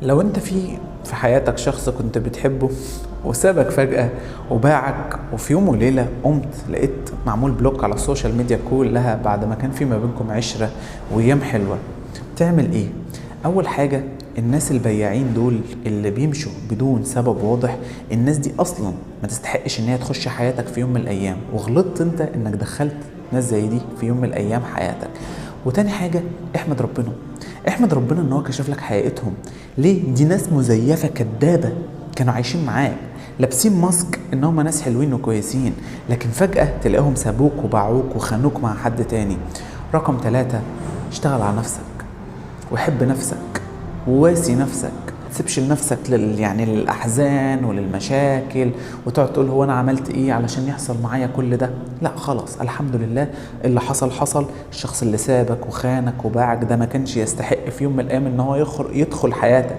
لو انت في حياتك شخص كنت بتحبه وسابك فجأة وباعك، وفي يوم وليلة قمت لقيت معمول بلوك على السوشيال ميديا كلها بعد ما كان في ما بينكم عشرة وايام حلوة، تعمل ايه؟ اول حاجة، الناس البياعين دول اللي بيمشوا بدون سبب واضح، الناس دي اصلا ما تستحقش ان هي تخش حياتك في يوم من الايام، وغلطت انت انك دخلت ناس زي دي في يوم من الايام حياتك. وتاني حاجة، احمد ربنا ان هو كشف لك حقيقتهم. ليه؟ دي ناس مزيفة كدابة كانوا عايشين معاك، لابسين ماسك ان هم ناس حلوين وكويسين، لكن فجأة تلاقيهم سابوك وباعوك وخانوك مع حد تاني. رقم 3، اشتغل على نفسك وحب نفسك وواسي نفسك، تسيبش لنفسك للأحزان وللمشاكل وتقعد تقول هو أنا عملت إيه علشان يحصل معايا كل ده. لا خلاص، الحمد لله، اللي حصل حصل. الشخص اللي سابك وخانك وباعك ده ما كانش يستحق في يوم من الأيام إن هو يدخل حياتك.